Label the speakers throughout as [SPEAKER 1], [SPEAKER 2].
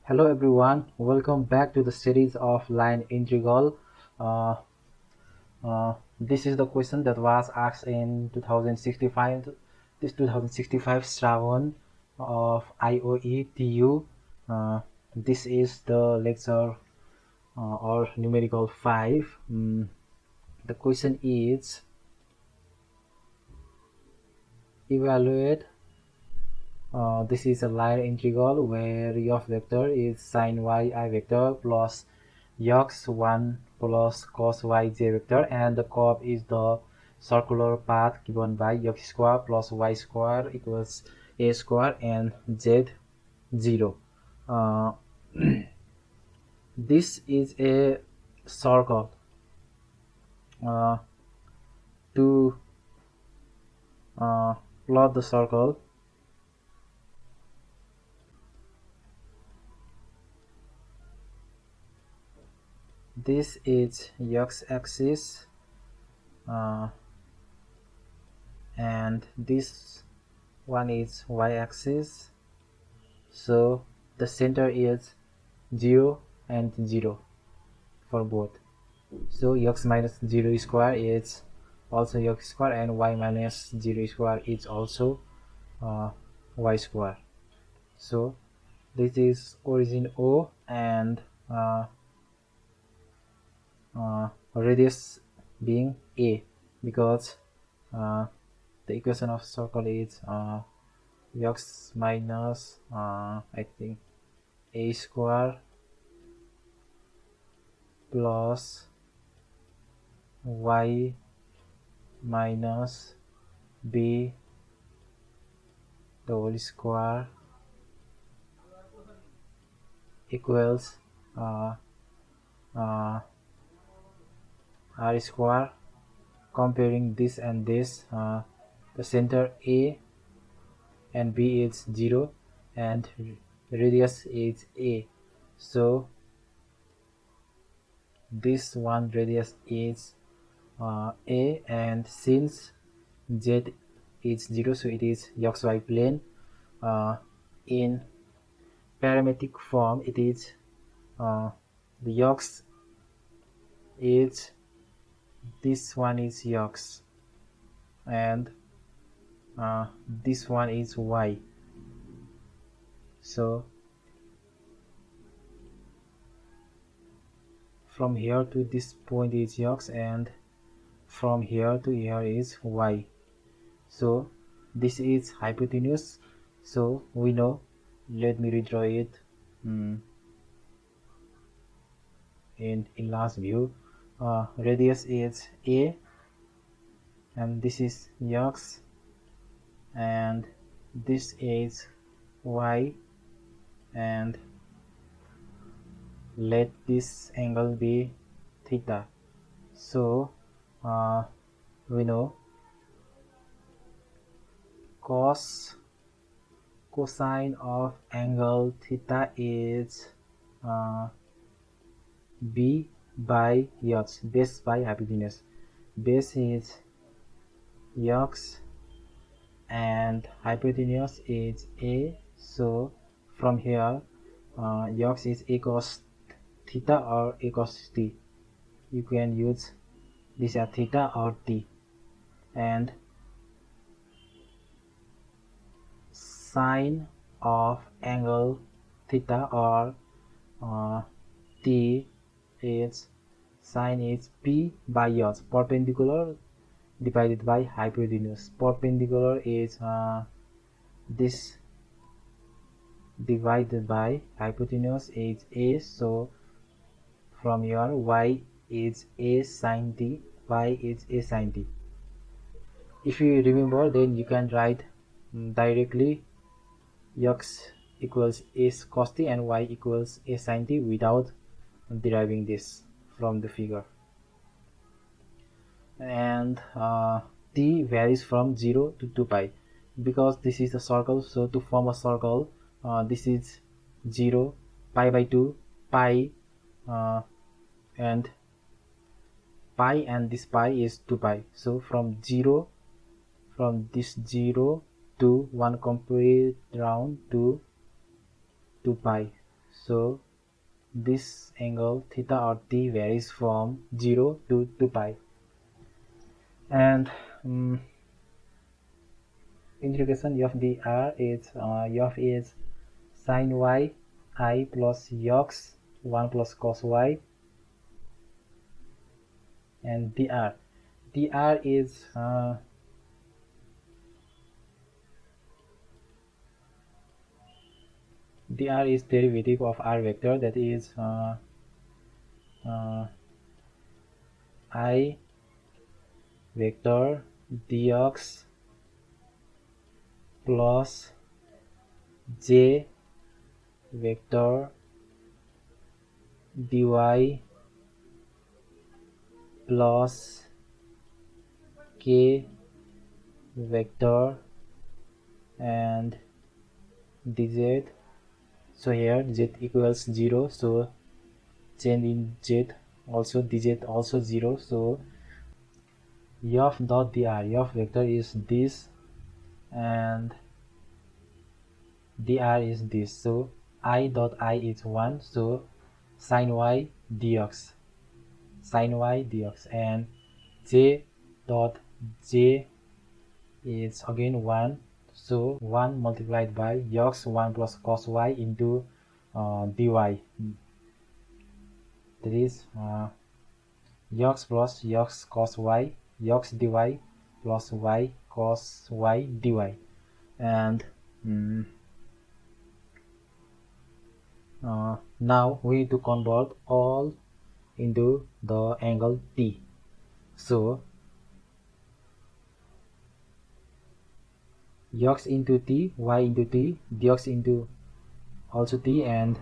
[SPEAKER 1] Hello everyone, welcome back to the series of line integral. Uh, this is the question that was asked in 2065. This 2065 Shrawan of IOE TU. This is the lecture or numerical 5. The question is evaluate. This is a line integral where y of vector is sine y I vector plus x1 plus cos yj vector, and the curve is the circular path given by x square plus y square equals a square and z 0. Uh, this is a circle. Uh, to plot the circle, this is x-axis and this one is y-axis, so the center is 0 and 0 for both. So x minus 0 square is also x square, and y minus 0 square is also y square. So this is origin O, and radius being a, because the equation of circle is x minus I think a square plus y minus b the whole square equals r square. Comparing this and this, the center a and b is 0 and radius is a, so this one radius is a, and since z is 0, so it is xy plane. In parametric form, it is the x is, this one is x and this one is y, so from here to this point is x and from here to here is y. So this is hypotenuse, so we know, let me redraw it in last view. Radius is a and this is x and this is y, and let this angle be theta. So we know cosine of angle theta is b by x, base by hypotenuse. Base is x and hypotenuse is a, so from here x is a cos theta or a cos t. You can use this as theta or t, and sine of angle theta or t is, sine is p by x, perpendicular divided by hypotenuse. Perpendicular is this divided by hypotenuse is a, so from here y is a sine t, y is a sine t. If you remember, then you can write directly x equals a cos t and y equals a sine t without deriving this from the figure. And t varies from 0 to 2 pi, because this is a circle, so to form a circle this is 0, pi by 2, pi, and pi, and this pi is 2 pi. So from this 0 to 1 complete round to 2 pi. So this angle theta or t varies from 0 to 2 pi. And integration of the r is of is sin y I plus yox 1 plus cos y, and dr is derivative of r vector, that is I vector dx plus j vector dy plus k vector and dz. So here z equals 0, so change in z also dz also 0. So f dot dr, f vector is this and dr is this. So I dot I is 1, so sin y dx, and j dot j is again 1, so 1 multiplied by yox 1 plus cos y into dy, that is yox plus yox cos y, yox dy plus y cos y dy. And now we need to convert all into the angle t. So yox into t, y into t, dx into also t, and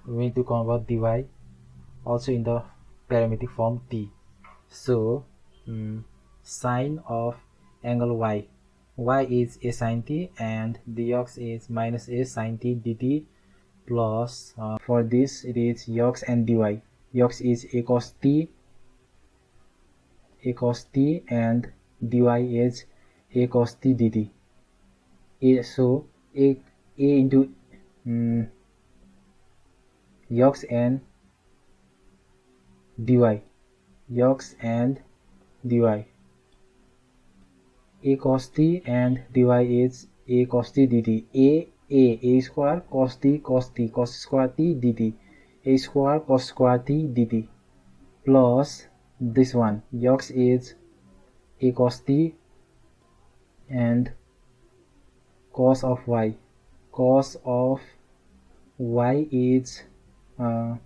[SPEAKER 1] we need to convert dy also in the parametric form t. So sine of angle y is a sine t, and dx is minus a sine t dt, plus for this it is yox and dy. Yox is a cos t, and dy is a cos t dt. So a into yox and dy, yox and dy. A cos t and dy is a cos t dt. A square cos t cos square t dt. A square cos square t dt, plus this one yox is a cos t and cos of y. Cos of y is a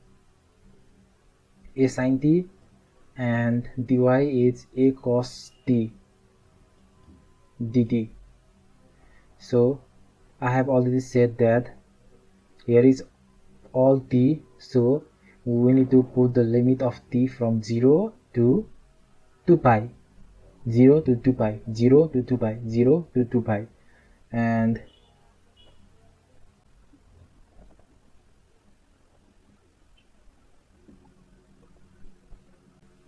[SPEAKER 1] sin t, and dy is a cos t dt. So I have already said that here is all t, so we need to put the limit of t from 0 to 2 pi, 0 to 2 pi, 0 to 2 pi, 0 to 2 pi. And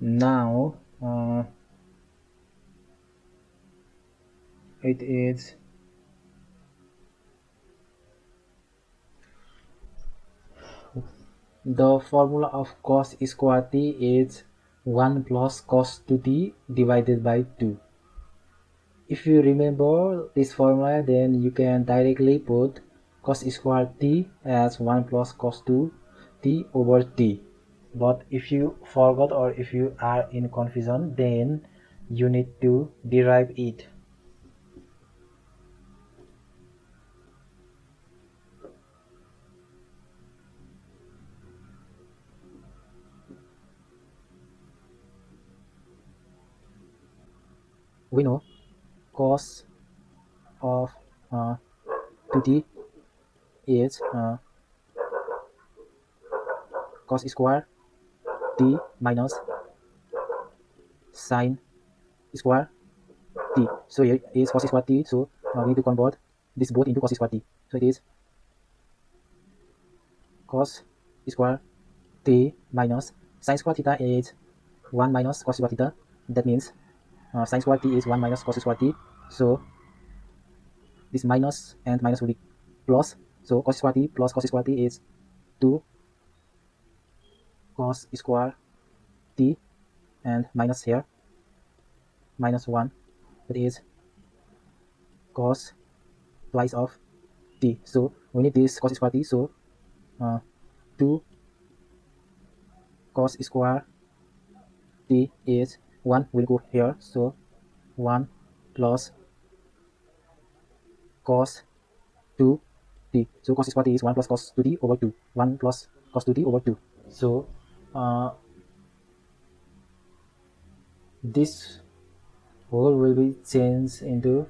[SPEAKER 1] now it is the formula of cos square t is 1 plus cos 2t divided by 2. If you remember this formula, then you can directly put cos square t as 1 plus cos 2t over t. But if you forgot or if you are in confusion, then you need to derive it. We know cos of 2t is cos square t minus sin square t. So here is cos square t, so we need to convert this both into cos square t. So it is cos square t minus sin square theta is 1 minus cos square theta. That means sin square t is 1 minus cos square t. So this minus and minus will be plus. So cos square t plus cos square t is 2 cos square t, and minus here minus 1, that is cos twice of t. So we need this cos square t, so 2 cos square t is 1 will go here, so 1 plus cos 2t. So cos square t is 1 plus cos 2t over 2. 1 plus cos 2t over 2. So this whole will be changed into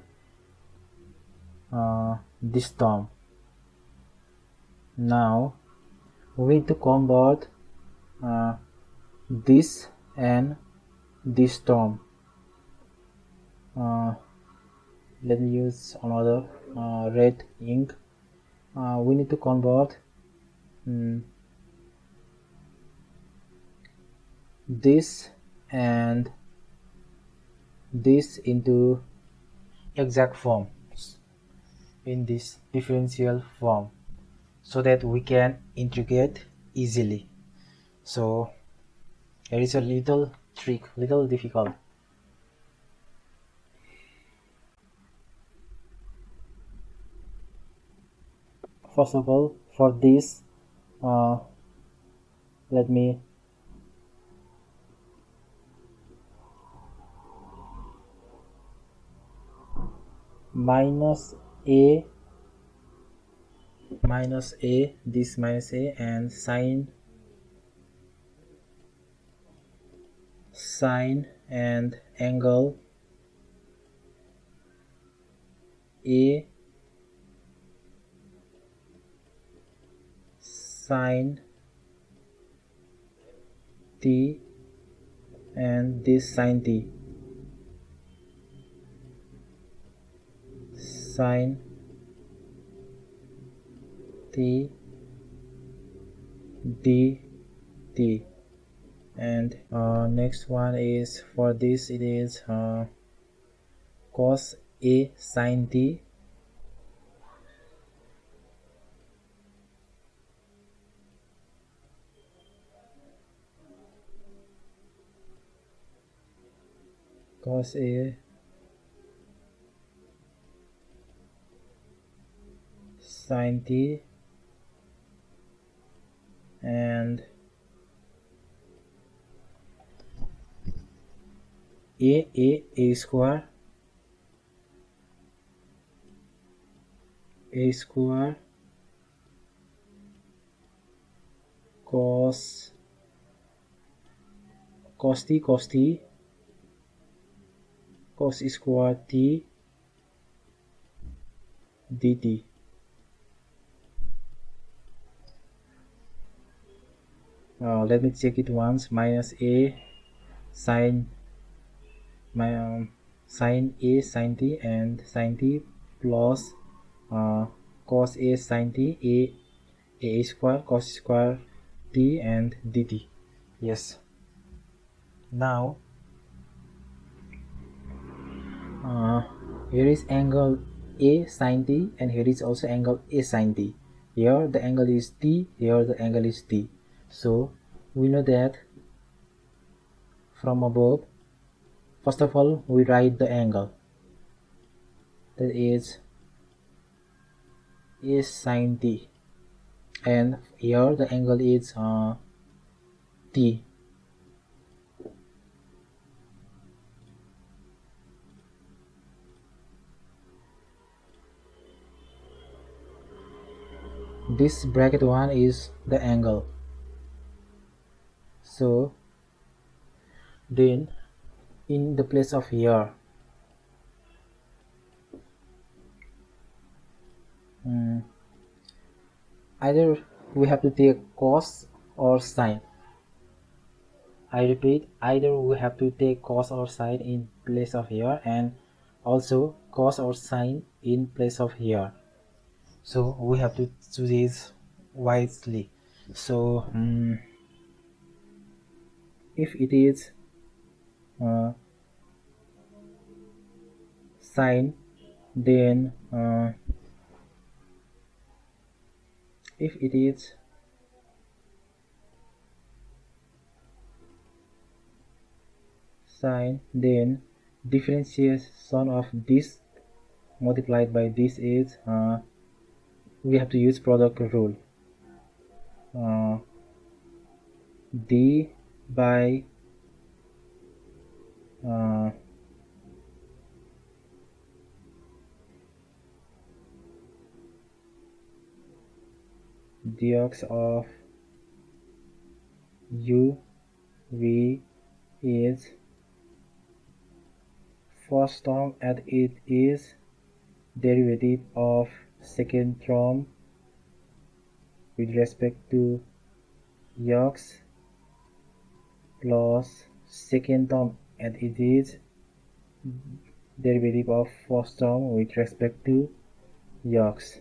[SPEAKER 1] this term. Now we need to convert this and this term. Let me use another red ink. We need to convert this and this into exact form in this differential form so that we can integrate easily. So here is a little trick, little difficult. First of all, for this let me minus a, this minus a, and sine and angle a sine t and this sine t, sine t dt. And next one is, for this it is cos a sine t cos a sine t and a square cos t cos square t dt. Let me check it once. Minus a sine sine a sine t and sine t plus cos a sine t a square cos square t and dt. Yes. Now here is angle a sine t and here is also angle a sine t. Here the angle is t, here the angle is t. So we know that from above. First of all, we write the angle, that is sine t, and here the angle is t. This bracket one is the angle. So then in the place of here either we have to take cos or sine. I repeat, either we have to take cos or sine in place of here, and also cos or sine in place of here. So we have to choose this wisely. So if it is sine, then if it is sine, then differentiation of this multiplied by this is we have to use product rule. D by dx of u v is first term and it is derivative of second term with respect to x plus second term and it is derivative of first term with respect to x.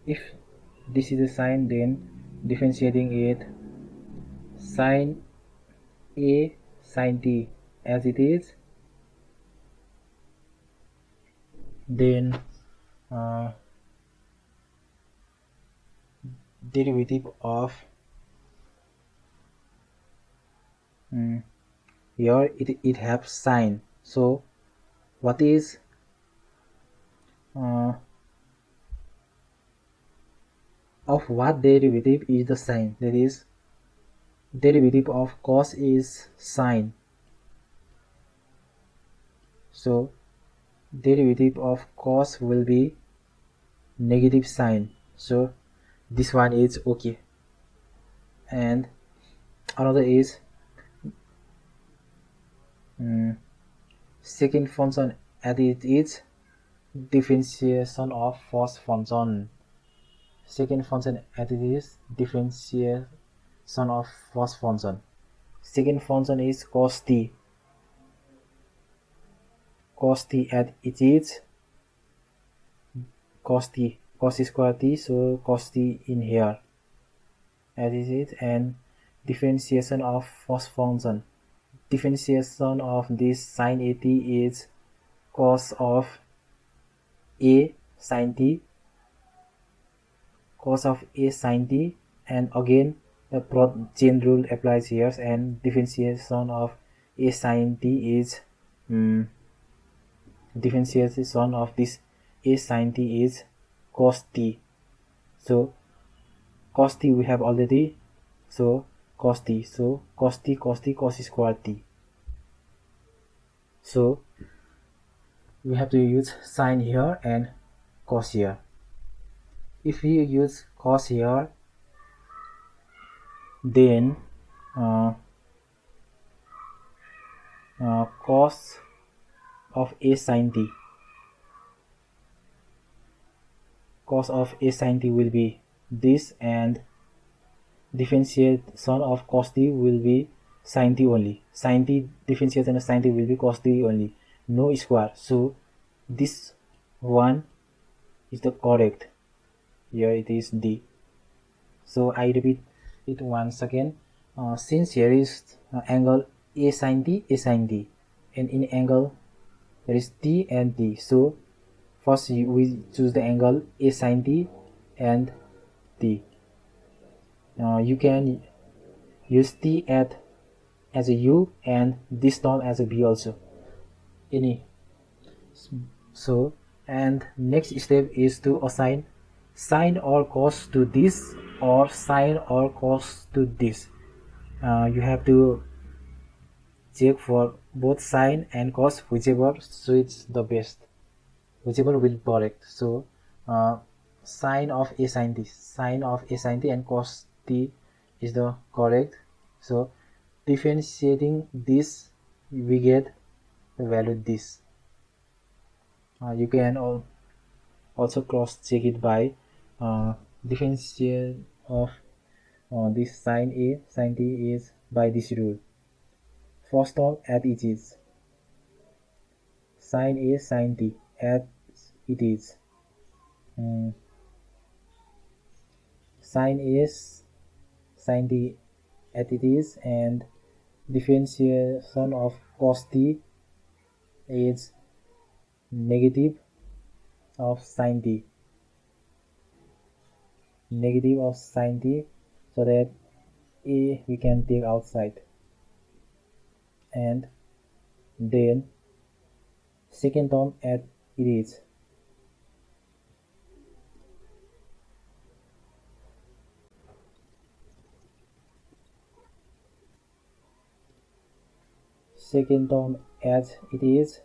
[SPEAKER 1] If this is a sine, then differentiating it sine a sine t as it is, then derivative of here it have sine, so what is of what derivative is the sine, that is derivative of cos is sine, so derivative of cos will be negative sine, so this one is okay. And another is second function and it is differentiation of first function. Second function and it is differentiation of first function. Second function is cos t. Cos t and it is cos t, cos square t, so cos t in here as it is, and differentiation of first function. Differentiation of this sine at is cos of a sine t, cos of a sine t, and again the chain rule applies here, and differentiation of a sine t is differentiation of this a sine t is cos t, so cos t we have already, so cos t, so cos t cos t cos square t, so we have to use sine here and cos here. If we use cos here, then cos of a sine t, cos of a sine t will be this, and differentiation of cos t will be sine t only. Sine t differentiation of sine t will be cos t only, no square, so this one is the correct. Here it is D. So I repeat it once again. Since here is angle a sine t, and in angle there is t and t, so first we choose the angle a sine t and t. You can use t as a u and this term as a b also, any. So, and next step is to assign sine or cos to this or sine or cos to this. You have to check for both sine and cos, whichever suits the best, whichever will correct. So sine of a sine t and cos t is the correct. So differentiating this, we get the value this. You can also cross check it by differential of this sine t is by this rule. First term as it is, sine t as it is, sine t as it is, and differentiation of cos t is negative of sine t, so that a we can take outside, and then second term as it is. Second term as it is.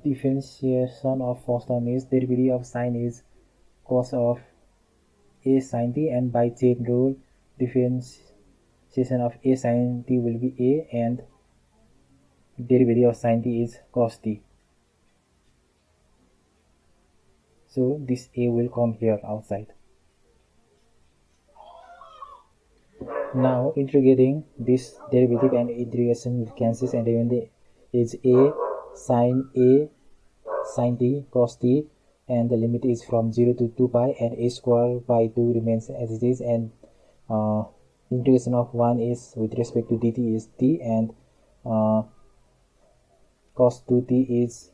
[SPEAKER 1] Differentiation of first term is derivative of sine is cos of a sin t, and by chain rule differentiation of a sin t will be a, and derivative of sin t is cos t. So this a will come here outside. Now integrating this derivative and integration will cancels, and even the is a sin t cos t, and the limit is from 0 to 2 pi, and a square by 2 remains as it is, and integration of 1 is with respect to dt is t, and cos 2t is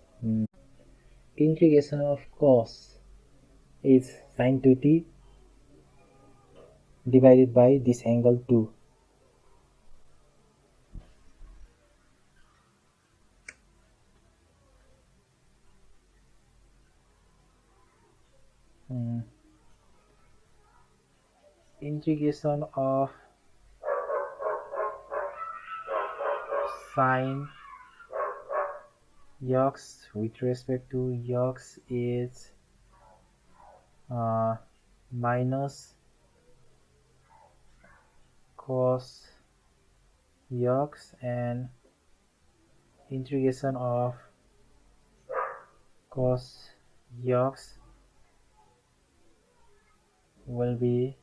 [SPEAKER 1] integration of cos is sin 2t divided by this angle 2. Integration of sine x with respect to x is minus cos x, and integration of cos x will be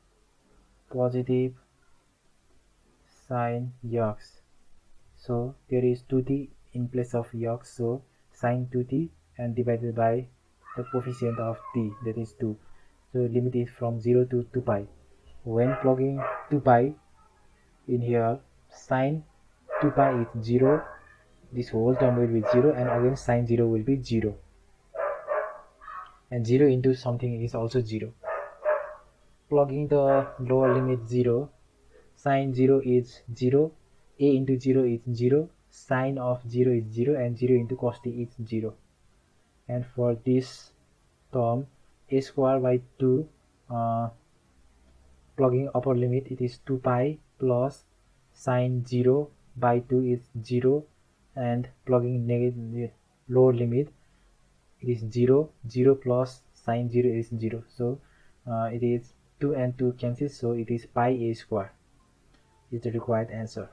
[SPEAKER 1] positive sine x. So there is 2t in place of x, so sine 2t and divided by the coefficient of t, that is 2. So limit is from 0 to 2 pi. When plugging 2 pi in here, sine 2 pi is 0, this whole term will be 0, and again sine 0 will be 0, and 0 into something is also 0. Plugging the lower limit 0, sine 0 is 0, a into 0 is 0, sine of 0 is 0, and 0 into cos t is 0. And for this term, a square by 2, plugging upper limit, it is 2 pi plus sine 0 by 2 is 0, and plugging negative lower limit, it is 0, 0 plus sine 0 is 0. So it is 2 and 2 cancel, so it is pi a square is the required answer.